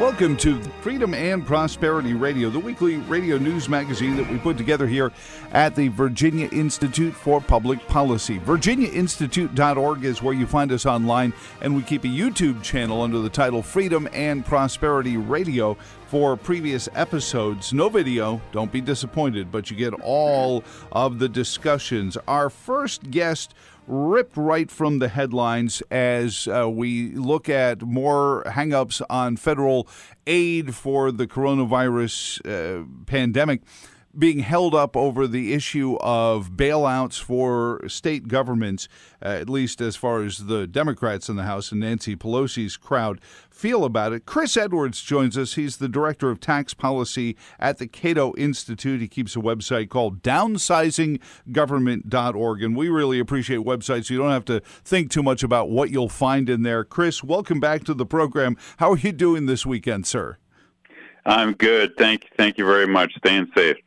Welcome to Freedom and Prosperity Radio, the weekly radio news magazine that we put together here at the Virginia Institute for Public Policy. VirginiaInstitute.org is where you find us online, and we keep a YouTube channel under the title Freedom and Prosperity Radio for previous episodes. No video, don't be disappointed, but you get all of the discussions. Our first guest ripped right from the headlines as we look at more hang-ups on federal aid for the coronavirus pandemic being held up over the issue of bailouts for state governments, at least as far as the Democrats in the House and Nancy Pelosi's crowd feel about it. Chris Edwards joins us. He's the Director of Tax Policy at the Cato Institute. He keeps a website called downsizinggovernment.org, and we really appreciate websites. You don't have to think too much about what you'll find in there. Chris, welcome back to the program. How are you doing this weekend, sir? I'm good. Thank you very much. Staying safe.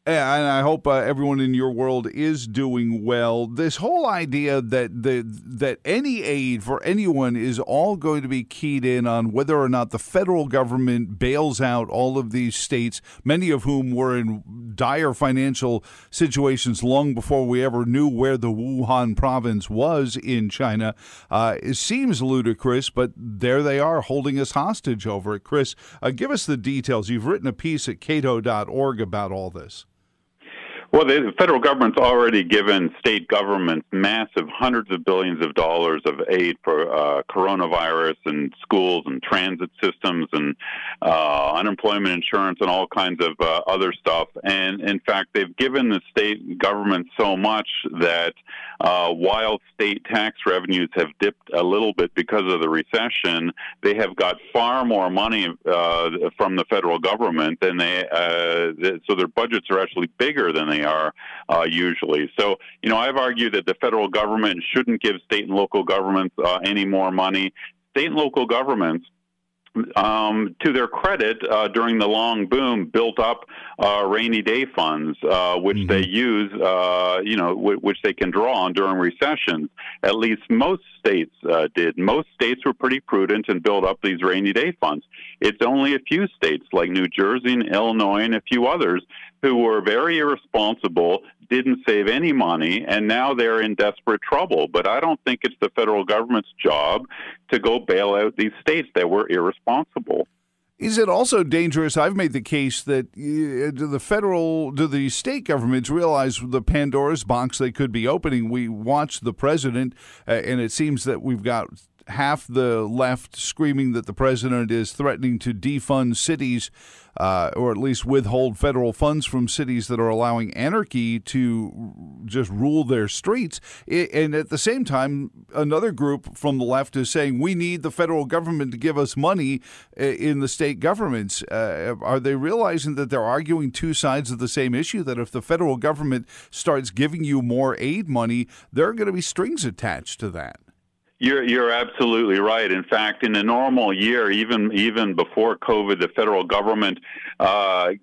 And I hope everyone in your world is doing well. This whole idea that any aid for anyone is all going to be keyed in on whether or not the federal government bails out all of these states, many of whom were in dire financial situations long before we ever knew where the Wuhan province was in China. It seems ludicrous, but there they are holding us hostage over it. Chris, give us the details. You've written a piece at cato.org about all this. Well, the federal government's already given state governments massive hundreds of billions of dollars of aid for coronavirus and schools and transit systems and unemployment insurance and all kinds of other stuff. And in fact, they've given the state government so much that while state tax revenues have dipped a little bit because of the recession, they have got far more money from the federal government than so their budgets are actually bigger than they are usually. So, I've argued that the federal government shouldn't give state and local governments any more money. State and local governments, to their credit, during the long boom, built up rainy day funds, which they use, which they can draw on during recessions. At least most states did. Most states were pretty prudent and built up these rainy day funds. It's only a few states like New Jersey and Illinois and a few others who were very irresponsible, didn't save any money, and now they're in desperate trouble. But I don't think it's the federal government's job to go bail out these states that were irresponsible. Is it also dangerous? I've made the case that do the state governments realize the Pandora's box they could be opening? We watch the president, and it seems that we've got half the left screaming that the president is threatening to defund cities, or at least withhold federal funds from cities that are allowing anarchy to just rule their streets. And at the same time, another group from the left is saying we need the federal government to give us money in the state governments. Are they realizing that they're arguing two sides of the same issue, that if the federal government starts giving you more aid money, there are going to be strings attached to that? You're absolutely right. In fact, in a normal year, even before COVID, the federal government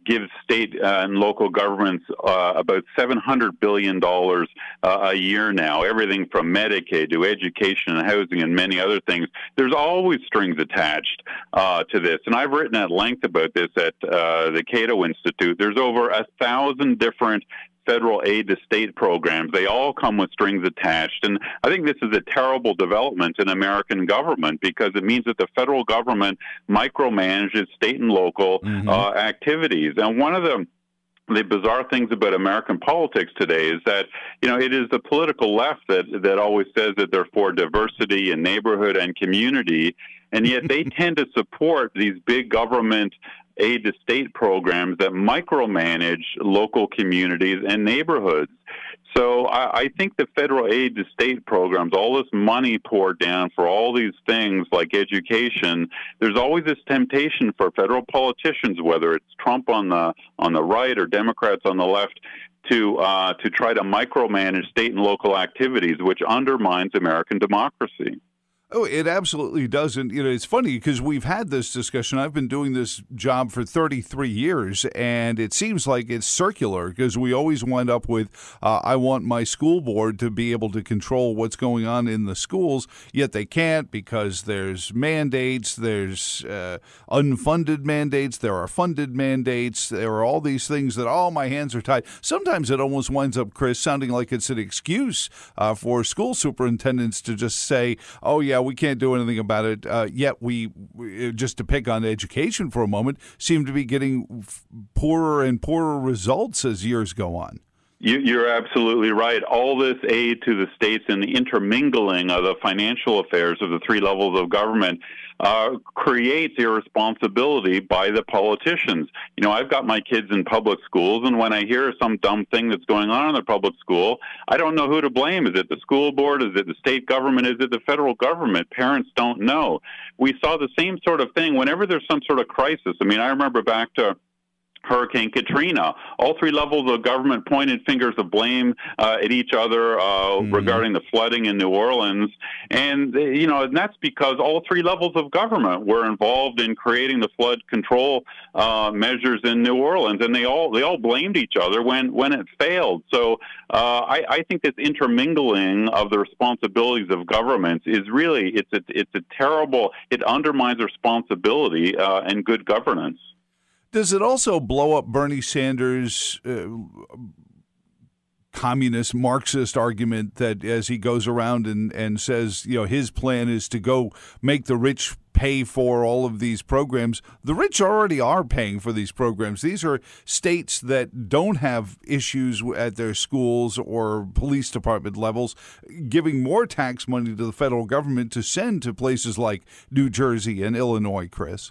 gives state and local governments about $700 billion a year now, everything from Medicaid to education and housing and many other things. There's always strings attached to this. And I've written at length about this at the Cato Institute. There's over 1,000 different federal aid to state programs. They all come with strings attached. And I think this is a terrible development in American government because it means that the federal government micromanages state and local activities. And one of the bizarre things about American politics today is that, it is the political left that always says that they're for diversity and neighborhood and community, and yet they tend to support these big government aid to state programs that micromanage local communities and neighborhoods. So I think the federal aid to state programs, all this money poured down for all these things like education, there's always this temptation for federal politicians, whether it's Trump on the right or Democrats on the left, to try to micromanage state and local activities, which undermines American democracy. Oh, it absolutely doesn't. It's funny because we've had this discussion. I've been doing this job for 33 years, and it seems like it's circular because we always wind up with, I want my school board to be able to control what's going on in the schools, yet they can't because there's mandates, there's unfunded mandates, there are funded mandates, there are all these things that, my hands are tied. Sometimes it almost winds up, Chris, sounding like it's an excuse for school superintendents to just say, oh, yeah, we can't do anything about it, yet we, just to pick on education for a moment, seem to be getting poorer and poorer results as years go on. You're absolutely right. All this aid to the states and the intermingling of the financial affairs of the three levels of government creates irresponsibility by the politicians. I've got my kids in public schools, and when I hear some dumb thing that's going on in the public school, I don't know who to blame. Is it the school board? Is it the state government? Is it the federal government? Parents don't know. We saw the same sort of thing whenever there's some sort of crisis. I remember back to Hurricane Katrina. All three levels of government pointed fingers of blame at each other regarding the flooding in New Orleans. And, and that's because all three levels of government were involved in creating the flood control measures in New Orleans. And they all blamed each other when it failed. So I think this intermingling of the responsibilities of governments is really, it's a terrible, it undermines responsibility and good governance. Does it also blow up Bernie Sanders' communist Marxist argument that as he goes around and says, his plan is to go make the rich pay for all of these programs? The rich already are paying for these programs. These are states that don't have issues at their schools or police department levels, giving more tax money to the federal government to send to places like New Jersey and Illinois, Chris.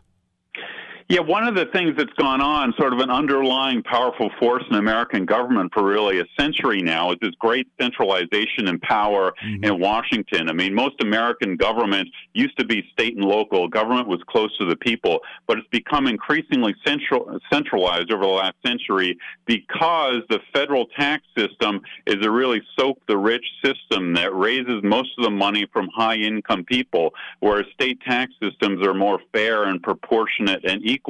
Yeah, one of the things that's gone on, sort of an underlying powerful force in American government for really a century now, is this great centralization and power in Washington. Most American government used to be state and local. Government was close to the people, but it's become increasingly centralized over the last century because the federal tax system is a really soak-the-rich system that raises most of the money from high-income people, whereas state tax systems are more fair and proportionate and equal.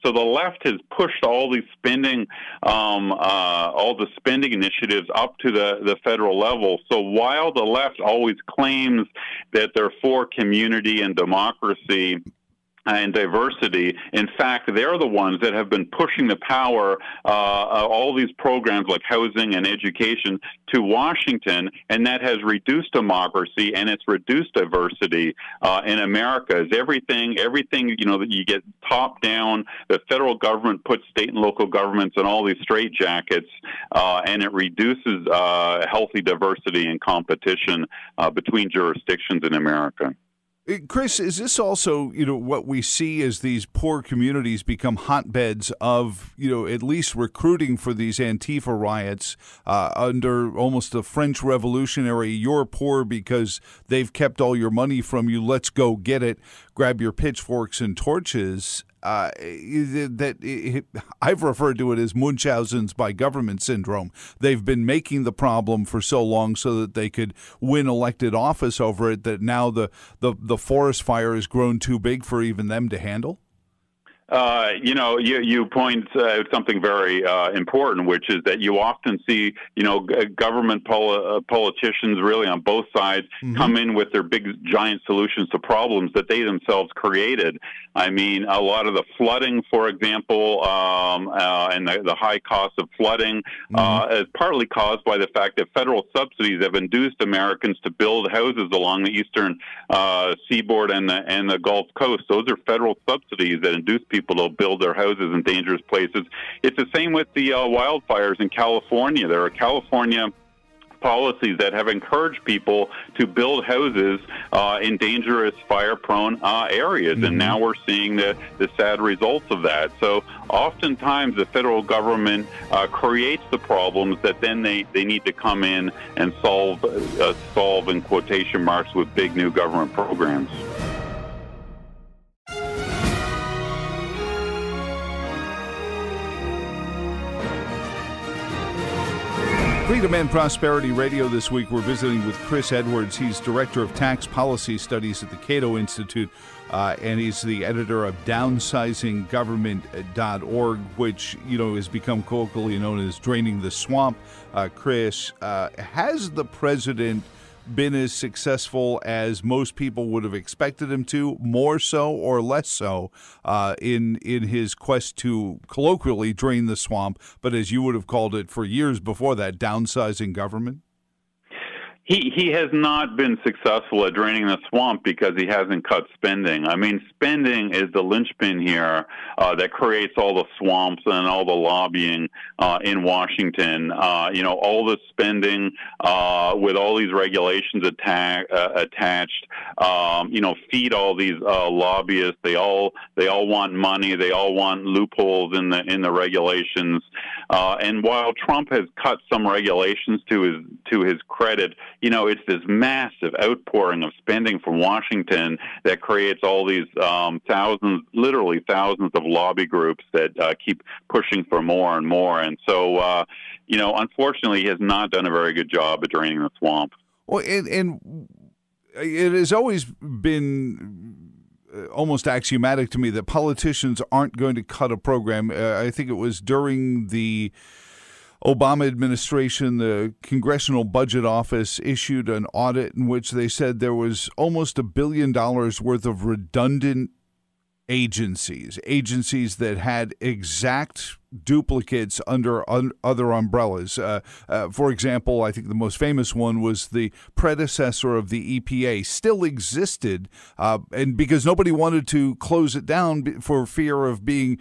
So the left has pushed all these spending, all the spending initiatives up to the federal level. So while the left always claims that they're for community and democracy and diversity, in fact, they're the ones that have been pushing the power of all these programs like housing and education to Washington, and that has reduced democracy and it's reduced diversity in America. Is everything that you get top down, the federal government puts state and local governments in all these straitjackets, and it reduces healthy diversity and competition between jurisdictions in America. Chris, is this also, what we see as these poor communities become hotbeds of, at least recruiting for these Antifa riots under almost a French Revolutionary, you're poor because they've kept all your money from you, let's go get it, grab your pitchforks and torches. I've referred to it as Munchausen's by government syndrome. They've been making the problem for so long so that they could win elected office over it that now the forest fire has grown too big for even them to handle? You point out something very important, which is that you often see, government politicians really on both sides come in with their big, giant solutions to problems that they themselves created. A lot of the flooding, for example, and the high cost of flooding is partly caused by the fact that federal subsidies have induced Americans to build houses along the eastern seaboard and the Gulf Coast. Those are federal subsidies that induce people to build their houses in dangerous places. It's the same with the wildfires in California. There are California policies that have encouraged people to build houses in dangerous fire-prone areas, and now we're seeing the sad results of that. So oftentimes the federal government creates the problems that then they need to come in and solve in quotation marks with big new government programs. Freedom and Prosperity Radio this week. We're visiting with Chris Edwards. He's Director of Tax Policy Studies at the Cato Institute, and he's the editor of downsizinggovernment.org, which, has become colloquially known as Draining the Swamp. Chris, has the president been as successful as most people would have expected him to, more so or less so, in his quest to colloquially drain the swamp, but as you would have called it for years before that, downsizing government? He has not been successful at draining the swamp because he hasn't cut spending. I mean, spending is the linchpin here that creates all the swamps and all the lobbying in Washington. All the spending with all these regulations attached. Feed all these lobbyists. They all want money. They all want loopholes in the regulations. And while Trump has cut some regulations to his credit, it's this massive outpouring of spending from Washington that creates all these literally thousands of lobby groups that keep pushing for more and more. And so, unfortunately, he has not done a very good job at draining the swamp. Well, and it has always been almost axiomatic to me that politicians aren't going to cut a program. I think it was during the Obama administration, the Congressional Budget Office issued an audit in which they said there was almost $1 billion worth of redundant agencies that had exact duplicates under other umbrellas. For example, I think the most famous one was the predecessor of the EPA still existed, and because nobody wanted to close it down for fear of being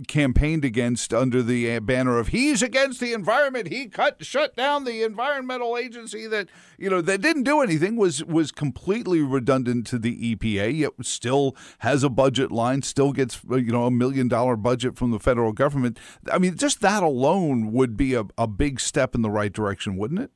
campaigned against under the banner of he's against the environment. He shut down the environmental agency that didn't do anything, was completely redundant to the EPA, yet still has a budget line, still gets $1 million budget from the federal government. I mean, just that alone would be a big step in the right direction, wouldn't it?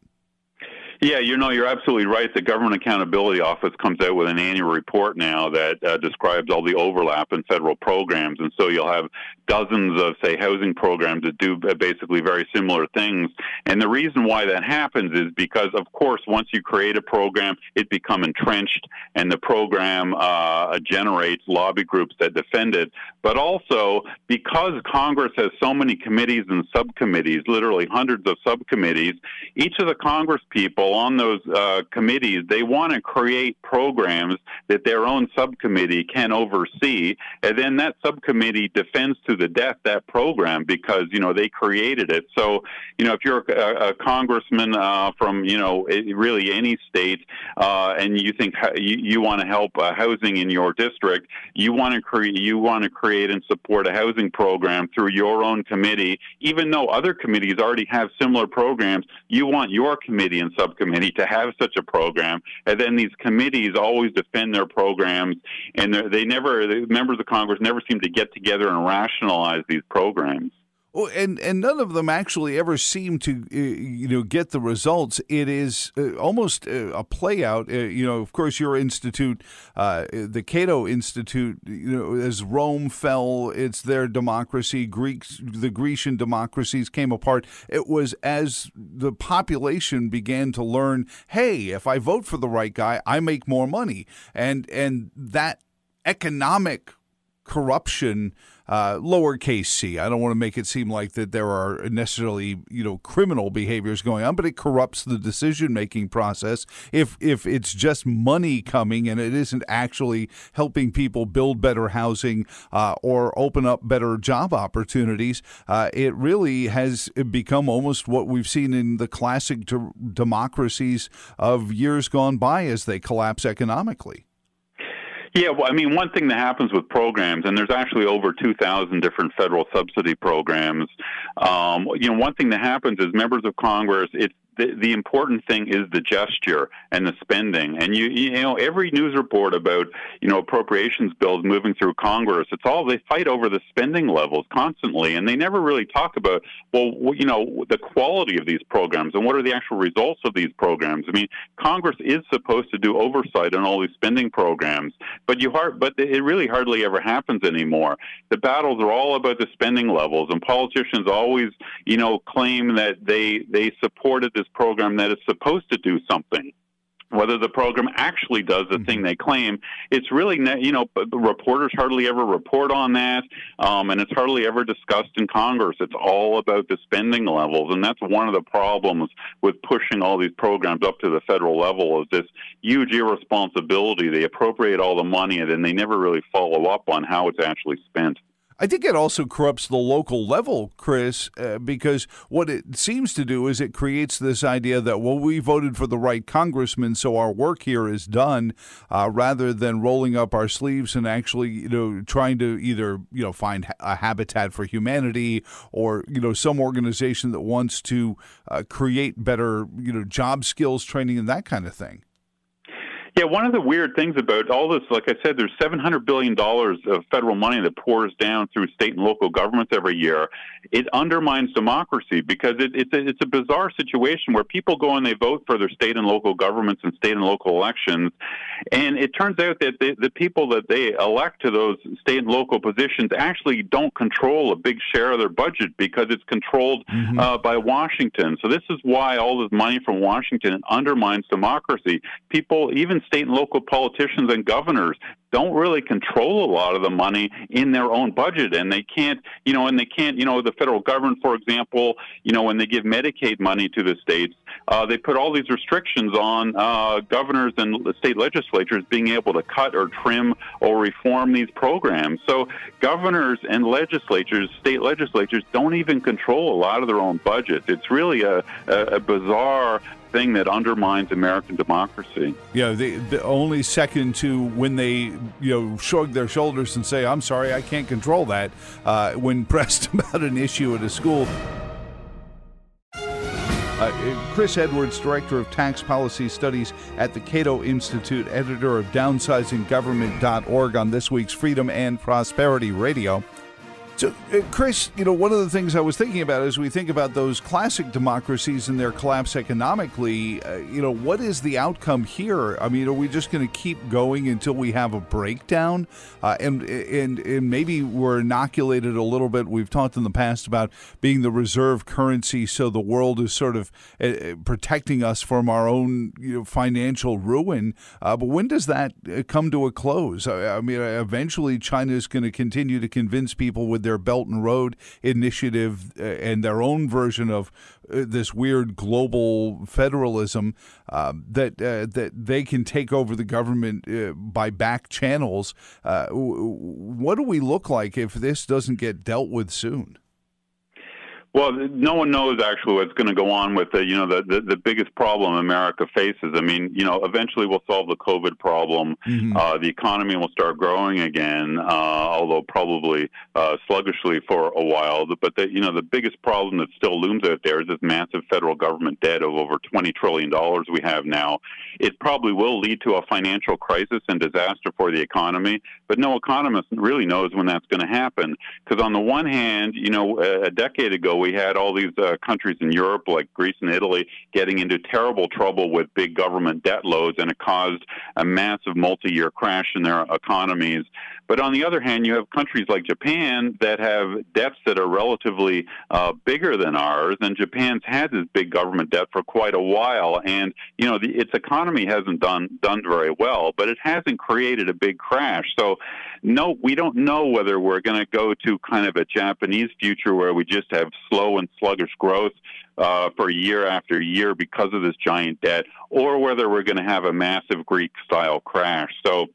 Yeah, you're absolutely right. The Government Accountability Office comes out with an annual report now that describes all the overlap in federal programs. And so you'll have dozens of, say, housing programs that do basically very similar things. And the reason why that happens is because, of course, once you create a program, it becomes entrenched, and the program generates lobby groups that defend it. But also, because Congress has so many committees and subcommittees, literally hundreds of subcommittees, each of the Congress people on those committees, they want to create programs that their own subcommittee can oversee, and then that subcommittee defends to the death that program because they created it. So if you're a congressman from really any state, and you think you want to help housing in your district, you want to create and support a housing program through your own committee, even though other committees already have similar programs. You want your committee and subcommittee to have such a program, and then these committees always defend their programs, and the members of Congress never seem to get together and rationalize these programs. Well, and none of them actually ever seem to, get the results. It is almost a play out. Of course, your institute, the Cato Institute, as Rome fell, it's their democracy. The Grecian democracies came apart. It was as the population began to learn, hey, if I vote for the right guy, I make more money, and that economic corruption, lowercase c. I don't want to make it seem like that there are necessarily, criminal behaviors going on, but it corrupts the decision-making process. If it's just money coming and it isn't actually helping people build better housing or open up better job opportunities, it really has become almost what we've seen in the classic democracies of years gone by as they collapse economically. Yeah, well, I mean, one thing that happens with programs, and there's actually over 2,000 different federal subsidy programs. One thing that happens is members of Congress, the important thing is the gesture and the spending. And every news report about appropriations bills moving through Congress, they fight over the spending levels constantly, and they never really talk about the quality of these programs and what are the actual results of these programs. I mean, Congress is supposed to do oversight on all these spending programs, but it really hardly ever happens anymore. The battles are all about the spending levels, and politicians always claim that they supported this program that is supposed to do something. Whether the program actually does the thing they claim, it's really, the reporters hardly ever report on that, and it's hardly ever discussed in Congress. It's all about the spending levels, and that's one of the problems with pushing all these programs up to the federal level is this huge irresponsibility. They appropriate all the money, and then they never really follow up on how it's actually spent. I think it also corrupts the local level, Chris, because what it seems to do is it creates this idea that, well, we voted for the right congressman, so our work here is done, rather than rolling up our sleeves and actually, trying to either, find a Habitat for Humanity or, some organization that wants to create better, job skills training and that kind of thing. Yeah, one of the weird things about all this, like I said, there's $700 billion of federal money that pours down through state and local governments every year. It undermines democracy because it's a bizarre situation where people go and they vote for their state and local governments and state and local elections, and it turns out that the people that they elect to those state and local positions actually don't control a big share of their budget because it's controlled by Washington. So this is why all this money from Washington undermines democracy. People, even state and local politicians and governors, don't really control a lot of the money in their own budget, and they can't, the federal government, for example, when they give Medicaid money to the states, they put all these restrictions on governors and state legislatures being able to cut or trim or reform these programs. So governors and state legislatures don't even control a lot of their own budgets. It's really a bizarre thing that undermines American democracy. Yeah, the only second to when they shrug their shoulders and say, "I'm sorry, I can't control that," when pressed about an issue at a school. Chris Edwards, Director of Tax Policy Studies at the Cato Institute, editor of DownsizingGovernment.org on this week's Freedom and Prosperity Radio. So, Chris, one of the things I was thinking about as we think about those classic democracies and their collapse economically, what is the outcome here? I mean, are we just going to keep going until we have a breakdown? And maybe we're inoculated a little bit. We've talked in the past about being the reserve currency, so the world is sort of protecting us from our own financial ruin. But when does that come to a close? I mean, eventually China is going to continue to convince people with their Belt and Road Initiative and their own version of this weird global federalism that they can take over the government by back channels. What do we look like if this doesn't get dealt with soon? Well, no one knows actually what's going to go on with the biggest problem America faces. I mean, eventually we'll solve the COVID problem. The economy will start growing again, although probably sluggishly for a while. But the biggest problem that still looms out there is this massive federal government debt of over $20 trillion we have now. It probably will lead to a financial crisis and disaster for the economy, but no economist really knows when that's going to happen. Because on the one hand, a decade ago, we had all these countries in Europe, like Greece and Italy, getting into terrible trouble with big government debt loads, and it caused a massive multi-year crash in their economies. But on the other hand, you have countries like Japan that have debts that are relatively bigger than ours, and Japan's had this big government debt for quite a while, and its economy hasn't done very well, but it hasn't created a big crash. So, no, we don't know whether we're going to go to kind of a Japanese future where we just have slow and sluggish growth for year after year because of this giant debt, or whether we're going to have a massive Greek-style crash. So,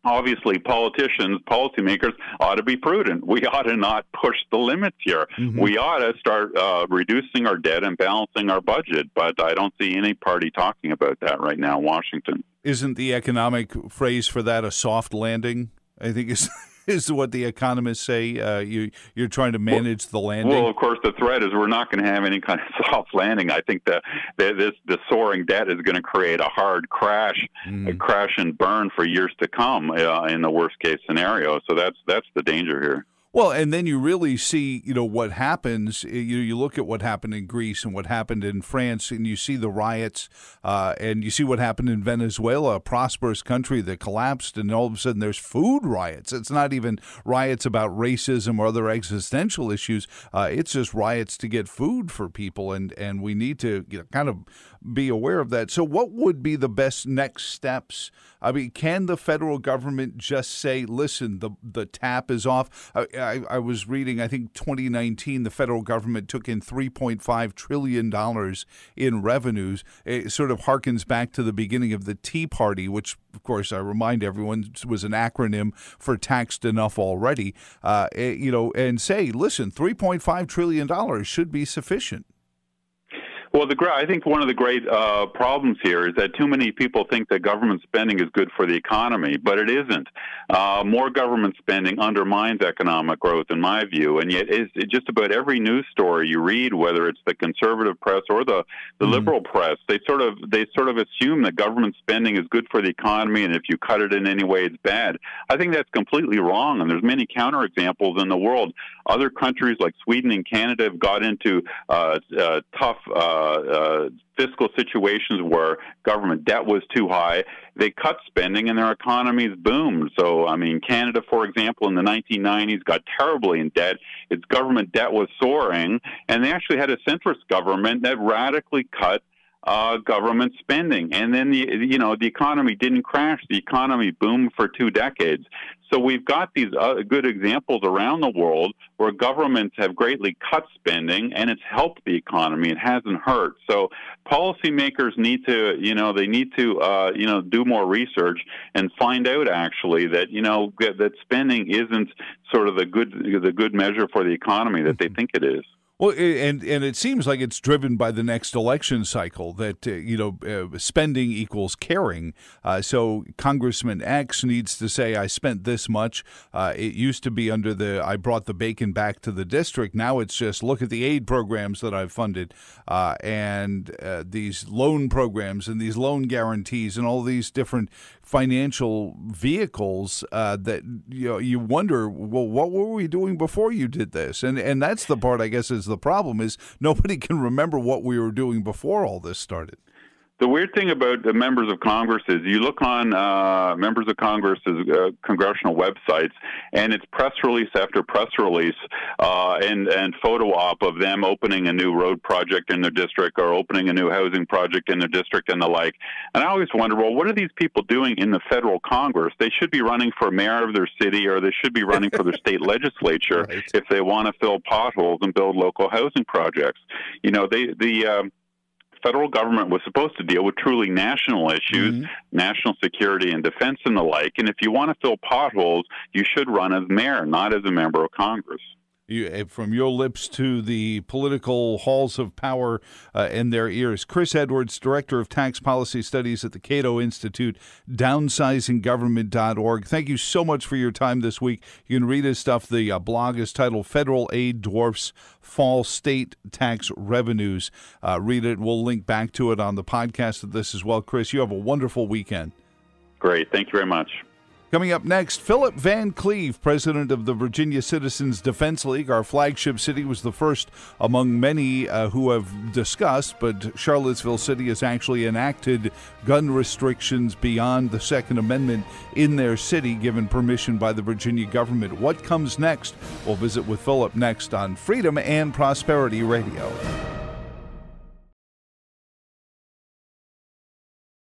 obviously, politicians, policymakers ought to be prudent. We ought to not push the limits here. We ought to start reducing our debt and balancing our budget, but I don't see any party talking about that right now in Washington. Isn't the economic phrase for that a soft landing? I think is what the economists say. You're trying to manage the landing. Well, of course, the threat is we're not going to have any kind of soft landing. I think the soaring debt is going to create a hard crash, a crash and burn for years to come in the worst case scenario. So that's the danger here. Well, and then you really see, what happens. You look at what happened in Greece and what happened in France, and you see the riots, and you see what happened in Venezuela, a prosperous country that collapsed, and all of a sudden there's food riots. It's not even riots about racism or other existential issues. It's just riots to get food for people, and we need to kind of be aware of that. So what would be the best next steps? I mean, can the federal government just say, listen, the tap is off? I was reading, I think 2019, the federal government took in $3.5 trillion in revenues. It sort of harkens back to the beginning of the Tea Party, which, of course, I remind everyone was an acronym for taxed enough already, and say, listen, $3.5 trillion should be sufficient. Well, I think one of the great problems here is that too many people think that government spending is good for the economy, but it isn't. More government spending undermines economic growth, in my view, and yet it's just about every news story you read, whether it's the conservative press or the liberal press, they sort of assume that government spending is good for the economy, and if you cut it in any way, it's bad. I think that's completely wrong, and there's many counterexamples in the world. Other countries like Sweden and Canada have got into tough fiscal situations where government debt was too high. They cut spending and their economies boomed. So, I mean, Canada, for example, in the 1990s got terribly in debt. Its government debt was soaring, and they actually had a centrist government that radically cut government spending. And then, the economy didn't crash. The economy boomed for 2 decades. So we've got these good examples around the world where governments have greatly cut spending, and it's helped the economy. It hasn't hurt. So policymakers need to, do more research and find out actually that, that spending isn't sort of the good measure for the economy that they think it is. Well, and it seems like it's driven by the next election cycle that, spending equals caring. So Congressman X needs to say, I spent this much. It used to be under I brought the bacon back to the district. Now it's just look at the aid programs that I've funded and these loan programs and these loan guarantees and all these different financial vehicles that, you wonder, well, what were we doing before you did this? And that's the part, I guess, is the problem is nobody can remember what we were doing before all this started. The weird thing about the members of Congress is you look on members of Congress's congressional websites, and it's press release after press release and photo op of them opening a new road project in their district or opening a new housing project in their district and the like. And I always wonder, well, what are these people doing in the federal Congress? They should be running for mayor of their city, or they should be running for their state legislature right. If they want to fill potholes and build local housing projects. The federal government was supposed to deal with truly national issues, national security and defense and the like. And if you want to fill potholes, you should run as mayor, not as a member of Congress. From your lips to the political halls of power in their ears. Chris Edwards, Director of Tax Policy Studies at the Cato Institute, downsizinggovernment.org. Thank you so much for your time this week. You can read his stuff. The blog is titled Federal Aid Dwarfs Fall State Tax Revenues. Read it. We'll link back to it on the podcast of this as well. Chris, you have a wonderful weekend. Great. Thank you very much. Coming up next, Philip Van Cleve, president of the Virginia Citizens Defense League. Our flagship city was the first among many who have discussed, but Charlottesville City has actually enacted gun restrictions beyond the Second Amendment in their city, given permission by the Virginia government. What comes next? We'll visit with Philip next on Freedom and Prosperity Radio.